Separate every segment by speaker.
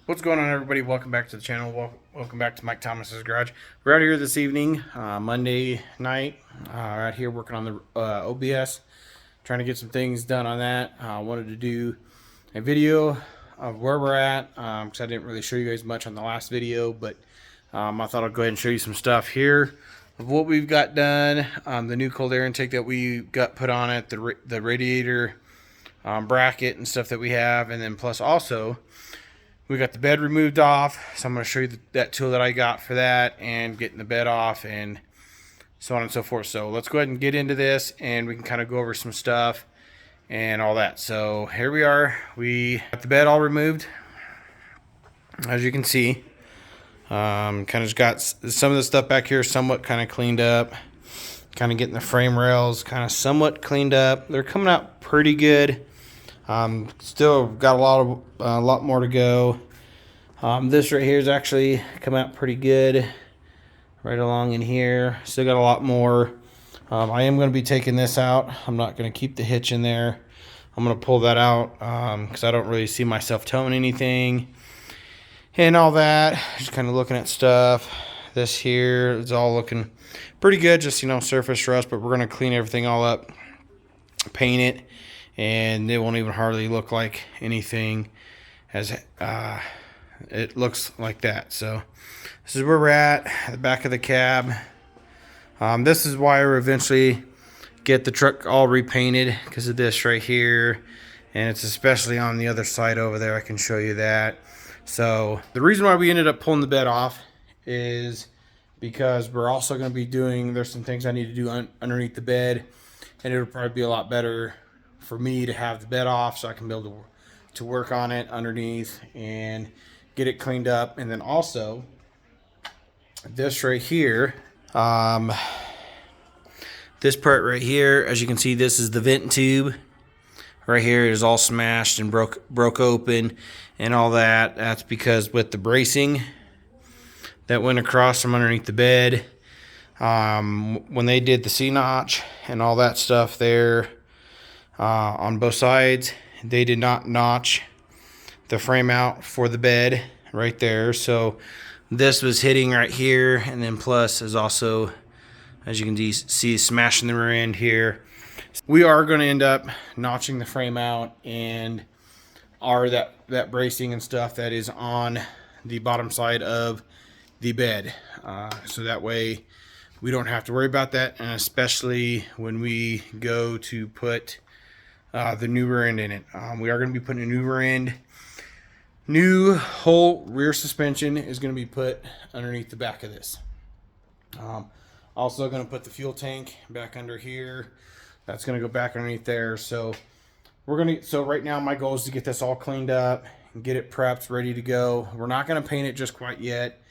Speaker 1: What's going on, everybody? Welcome back to the channel. Welcome back to Mike Thomas's Garage. We're out here this evening, Monday night, out here working on the OBS, trying to get some things done on that. I wanted to do a video of where we're at, because I didn't really show you guys much on the last video, but I thought I'd go ahead and show you some stuff here of what we've got done. The new cold air intake that we got put on it, the radiator bracket and stuff that we have, and then plus also we got the bed removed off, so I'm going to show you that tool that I got for that and getting the bed off and so on and so forth. So let's go ahead and get into this and we can kind of go over some stuff and all that. So here we are. We got the bed all removed, as you can see. Kind of just got some of the stuff back here somewhat kind of cleaned up. Kind of getting the frame rails kind of somewhat cleaned up. They're coming out pretty good. Still got a lot more to go. This right here is actually come out pretty good right along in here. Still got a lot more. I am going to be taking this out. I'm not going to keep the hitch in there. I'm going to pull that out because I don't really see myself towing anything and all that. Just kind of looking at stuff. This here is all looking pretty good, just surface rust, but we're going to clean everything all up, paint it, and it won't even hardly look like anything as it looks like that. So this is where we're at the back of the cab. This is why we'll eventually get the truck all repainted, because of this right here, and it's especially on the other side over there. I can show you that. So the reason why we ended up pulling the bed off is because we're also going to be there's some things I need to do underneath the bed, and it'll probably be a lot better for me to have the bed off so I can be able to work on it underneath and get it cleaned up. And then also this right here, this part right here, as you can see, this is the vent tube right here. It is all smashed and broke open and all that. That's because with the bracing that went across from underneath the bed, when they did the C-notch and all that stuff there, on both sides, they did not notch the frame out for the bed right there. So this was hitting right here, and then plus is also, as you can see, smashing the rear end here. We are going to end up notching the frame out and that bracing and stuff that is on the bottom side of the bed, so that way we don't have to worry about that, and especially when we go to put the new rear end in it. We are going to be putting a new rear end. New whole rear suspension is going to be put underneath the back of this. Also going to put the fuel tank back under here. That's going to go back underneath there. So right now my goal is to get this all cleaned up and get it prepped, ready to go. We're not going to paint it just quite yet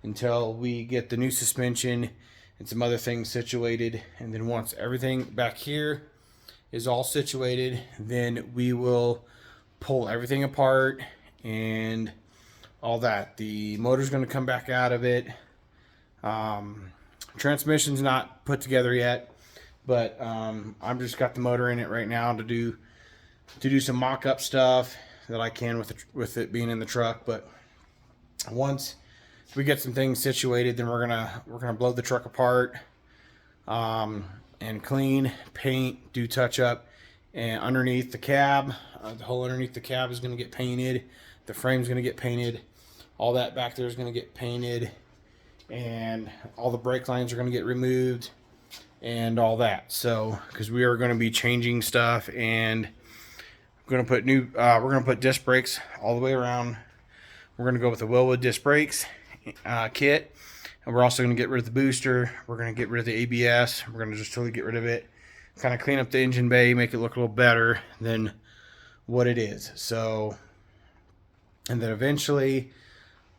Speaker 1: until we get the new suspension and some other things situated. And then once everything back here is all situated, then we will pull everything apart and all that. The motor's going to come back out of it. Transmission's not put together yet, but I've just got the motor in it right now to do some mock-up stuff that I can with it being in the truck. But once we get some things situated, then we're gonna blow the truck apart, and clean, paint, do touch up, and underneath the cab, the whole underneath the cab is going to get painted. The frame's going to get painted. All that back there is going to get painted, and all the brake lines are going to get removed and all that. So because we are going to be changing stuff, and we're going to put disc brakes all the way around. We're going to go with the Wilwood disc brakes kit. And we're also going to get rid of the booster. We're going to get rid of the ABS. We're going to just totally get rid of it. Kind of clean up the engine bay, make it look a little better than what it is. So, and then eventually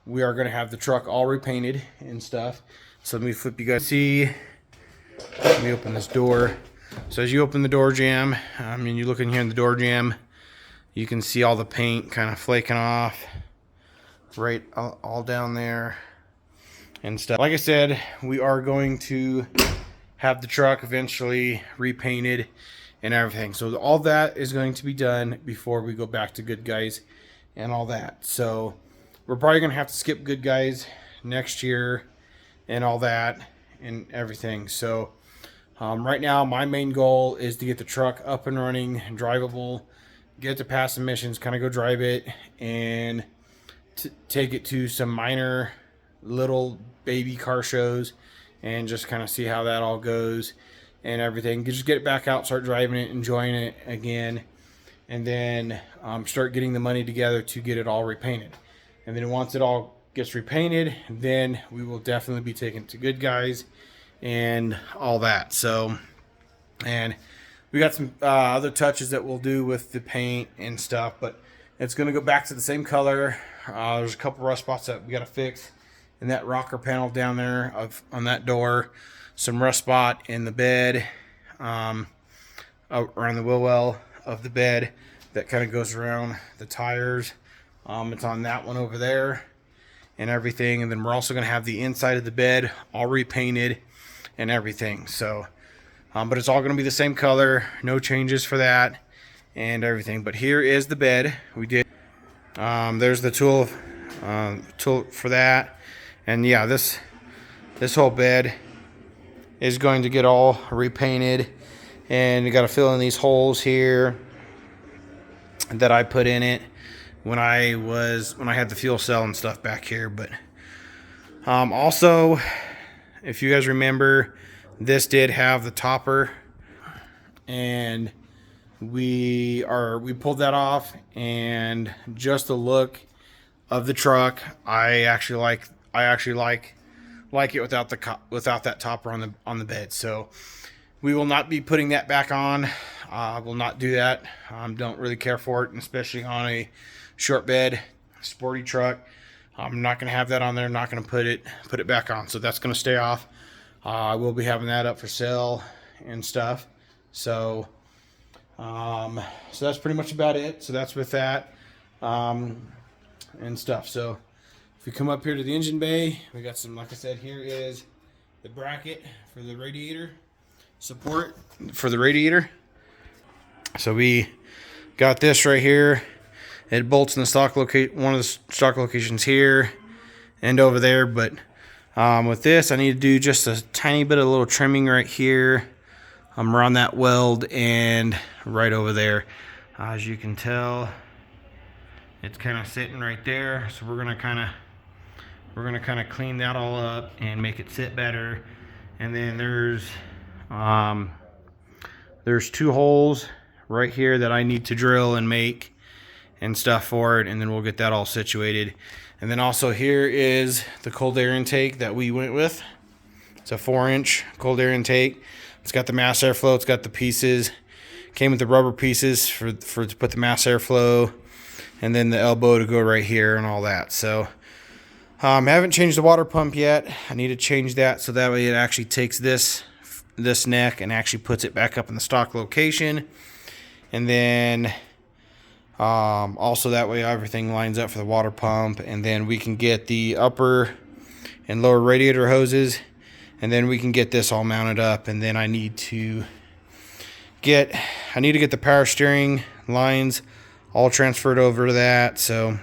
Speaker 1: we are going to have the truck all repainted and stuff. So let me flip you guys. See, let me open this door. So as you open the door jamb, you look in here in the door jamb, you can see all the paint kind of flaking off right all down there and stuff. Like I said, we are going to have the truck eventually repainted and everything. So all that is going to be done before we go back to Good Guys and all that. So we're probably gonna have to skip Good Guys next year and all that and everything. So right now my main goal is to get the truck up and running and drivable, get to pass emissions, kind of go drive it, and take it to some minor little baby car shows and just kind of see how that all goes and everything. Just get it back out, start driving it, enjoying it again, and then start getting the money together to get it all repainted. And then once it all gets repainted, then we will definitely be taking to Good Guys and all that. So, and we got some other touches that we'll do with the paint and stuff, but it's going to go back to the same color. There's a couple rust spots that we got to fix in that rocker panel down there on that door. Some rust spot in the bed, around the wheel well of the bed that kind of goes around the tires. It's on that one over there and everything. And then we're also going to have the inside of the bed all repainted and everything. So, but it's all going to be the same color, no changes for that and everything. But here is the bed. We did. There's the tool for that. And yeah, this whole bed is going to get all repainted, and you got to fill in these holes here that I put in it when I had the fuel cell and stuff back here. But also, if you guys remember, this did have the topper, and we pulled that off, and just the look of the truck, I actually like it without that topper on the bed. So we will not be putting that back on. I will not do that. Don't really care for it, and especially on a short bed sporty truck. I'm not going to have that on there. I'm not going to put it back on. So that's going to stay off. I will be having that up for sale and stuff. So so that's pretty much about it. So that's with that and stuff. So if we come up here to the engine bay, we got some, like I said, here is the bracket for the radiator support for the radiator. So we got this right here. It bolts in the one of the stock locations here and over there. But with this, I need to do just a tiny bit of little trimming right here. I'm around that weld and right over there. As you can tell, it's kind of sitting right there. So we're gonna kind of clean that all up and make it sit better. And then there's two holes right here that I need to drill and make and stuff for it, and then we'll get that all situated. And then also here is the cold air intake that we went with. It's a 4-inch cold air intake. It's got the mass airflow. It's got the pieces. Came with the rubber pieces to put the mass airflow, and then the elbow to go right here and all that. So I haven't changed the water pump yet. I need to change that so that way it actually takes this neck and actually puts it back up in the stock location. And then also that way everything lines up for the water pump, and then we can get the upper and lower radiator hoses, and then we can get this all mounted up. And then I need to get the power steering lines all transferred over to that. So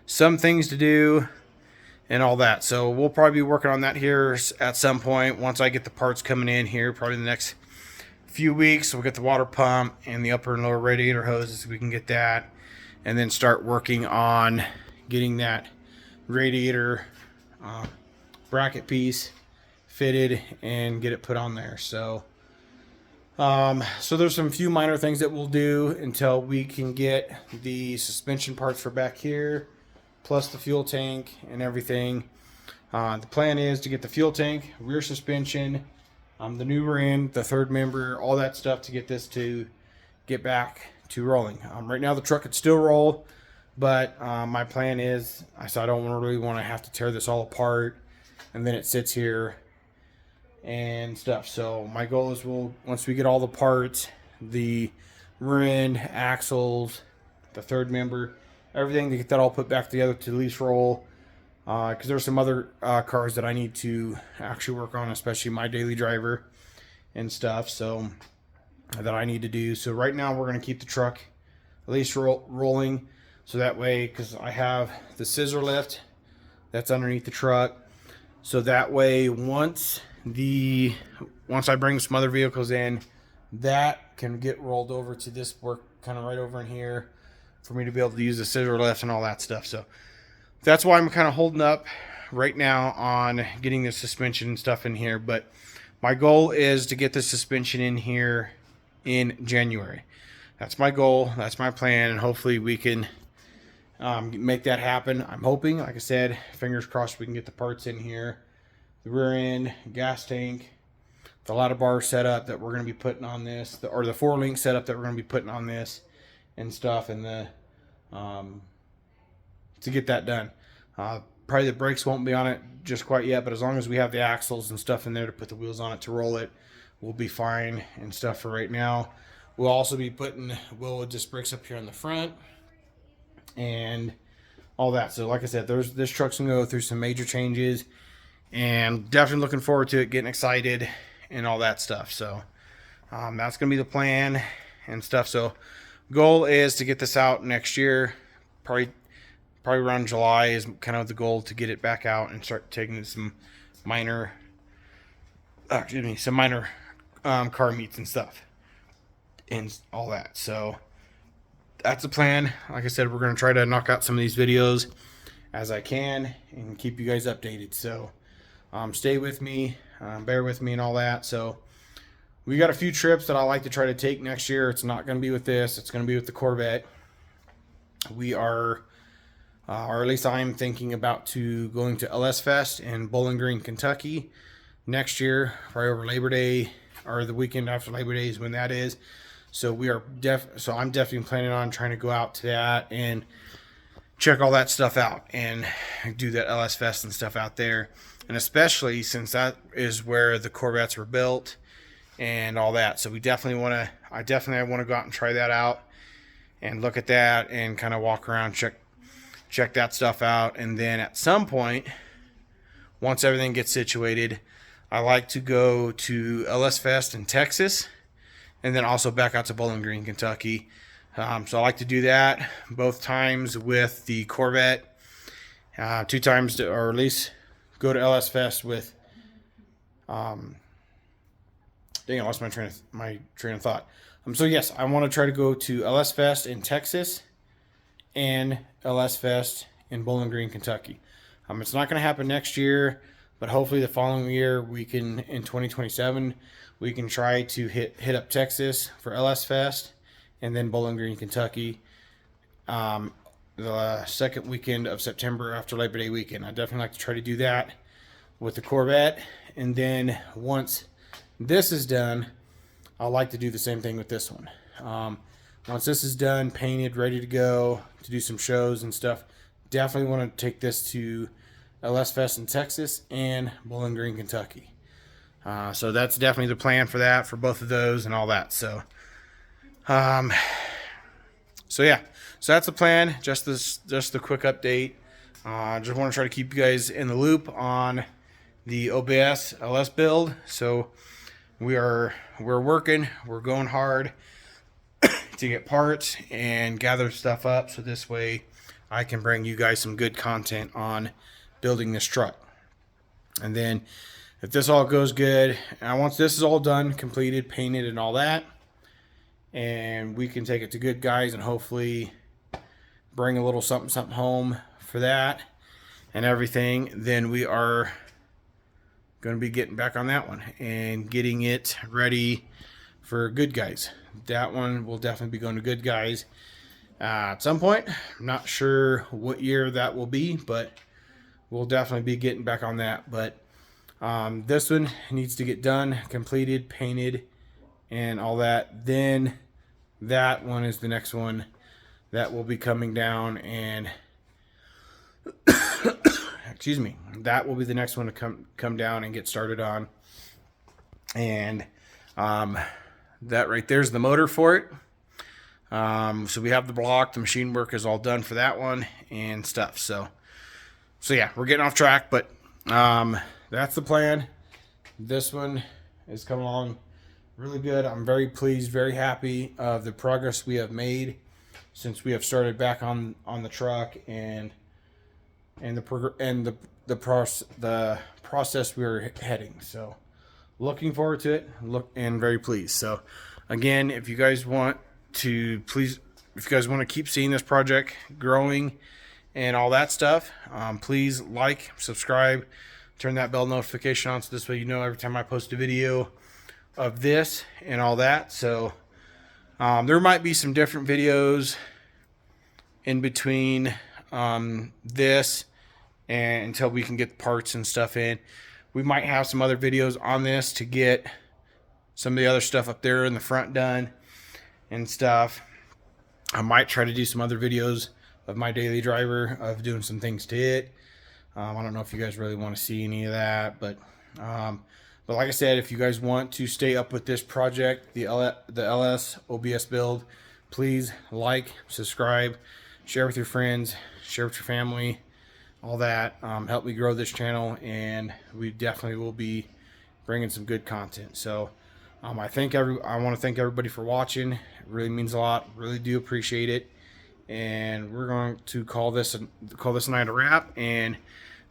Speaker 1: some things to do and all that. So we'll probably be working on that here at some point once I get the parts coming in here, probably the next few weeks. We'll get the water pump and the upper and lower radiator hoses so we can get that, and then start working on getting that radiator bracket piece fitted and get it put on there. So so there's some few minor things that we'll do until we can get the suspension parts for back here, plus the fuel tank and everything. The plan is to get the fuel tank, rear suspension, the new rim, the third member, all that stuff to get this to get back to rolling. Right now the truck could still roll, but my plan is, I don't really want to have to tear this all apart and then it sits here and stuff. So my goal is once we get all the parts, the rim, axles, the third member, everything, to get that all put back together to at least roll. Because there's some other cars that I need to actually work on, especially my daily driver and stuff, so that I need to do. So right now we're going to keep the truck at least rolling. So that way, because I have the scissor lift that's underneath the truck, so that way once I bring some other vehicles in, that can get rolled over to this work kind of right over in here for me to be able to use the scissor lift and all that stuff. So that's why I'm kind of holding up right now on getting the suspension and stuff in here. But my goal is to get the suspension in here in January. That's my goal. That's my plan. And hopefully we can make that happen. I'm hoping, like I said, fingers crossed, we can get the parts in here. The rear end, gas tank, the ladder bar setup that we're going to be putting on this, or the 4-link setup that we're going to be putting on this and stuff, and the to get that done. Probably the brakes won't be on it just quite yet, but as long as we have the axles and stuff in there to put the wheels on it to roll it, we'll be fine and stuff for right now. We'll also be putting Wilwood disc brakes up here on the front and all that. So like I said, this truck's gonna go through some major changes, and definitely looking forward to it, getting excited and all that stuff. So that's gonna be the plan and stuff. So goal is to get this out next year, probably around July is kind of the goal, to get it back out and start taking some minor car meets and stuff and all that. So that's the plan. Like I said, we're going to try to knock out some of these videos as I can and keep you guys updated. So stay with me, bear with me and all that. So we got a few trips that I like to try to take next year. It's not going to be with this. It's going to be with the Corvette. We are, or at least I'm thinking about going to LS Fest in Bowling Green, Kentucky next year, right over Labor Day, or the weekend after Labor Day is when that is. So I'm definitely planning on trying to go out to that and check all that stuff out and do that LS Fest and stuff out there. And especially since that is where the Corvettes were built and all that. So I definitely want to go out and try that out and look at that and kind of walk around, check that stuff out. And then at some point, once everything gets situated, I like to go to LS Fest in Texas and then also back out to Bowling Green, Kentucky. So I like to do that both times with the Corvette, 2 times or at least go to LS Fest with, dang, I lost my train of thought. So yes, I want to try to go to LS Fest in Texas and LS Fest in Bowling Green, Kentucky. It's not going to happen next year, but hopefully the following year we can, in 2027, we can try to hit up Texas for LS Fest and then Bowling Green, Kentucky, the second weekend of September after Labor Day weekend. I definitely like to try to do that with the Corvette. And then once this is done, I like to do the same thing with this one. Once this is done, painted, ready to go to do some shows and stuff, definitely want to take this to LS Fest in Texas and Bowling Green, Kentucky. So that's definitely the plan for that, for both of those and all that. So, yeah, so that's the plan. Just the quick update. Just want to try to keep you guys in the loop on the OBS LS build. So we're working, we're going hard to get parts and gather stuff up, so this way I can bring you guys some good content on building this truck. And then if this all goes good, and once this is all done, completed, painted and all that, and we can take it to Good Guys and hopefully bring a little something home for that and everything, then we are going to be getting back on that one and getting it ready for Good Guys. That one will definitely be going to Good Guys at some point. I'm not sure what year that will be, but we'll definitely be getting back on that. But this one needs to get done, completed, painted, and all that. Then that one is the next one that will be coming down, and excuse me, that will be the next one to come down and get started on. And that right there's the motor for it. So we have the block, the machine work is all done for that one and stuff. So yeah, we're getting off track, but that's the plan. This one is coming along really good. I'm very pleased, very happy of the progress we have made since we have started back on the truck and the process we're heading. So looking forward to it, and very pleased. So again, if you guys want to keep seeing this project growing and all that stuff, please like, subscribe, turn that bell notification on, so this way you know every time I post a video of this and all that. So there might be some different videos in between this and until we can get the parts and stuff in. We might have some other videos on this to get some of the other stuff up there in the front done and stuff. I might try to do some other videos of my daily driver, of doing some things to it. I don't know if you guys really want to see any of that, but like I said, if you guys want to stay up with this project, the LS OBS build, please like, subscribe, share with your friends, share with your family, all that. Help me grow this channel, and we definitely will be bringing some good content. So I want to thank everybody for watching. It really means a lot. Really do appreciate it. And we're going to call this night a wrap, and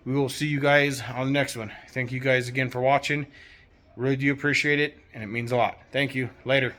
Speaker 1: we will see you guys on the next one. Thank you guys again for watching. Really do appreciate it, and it means a lot. Thank you. Later.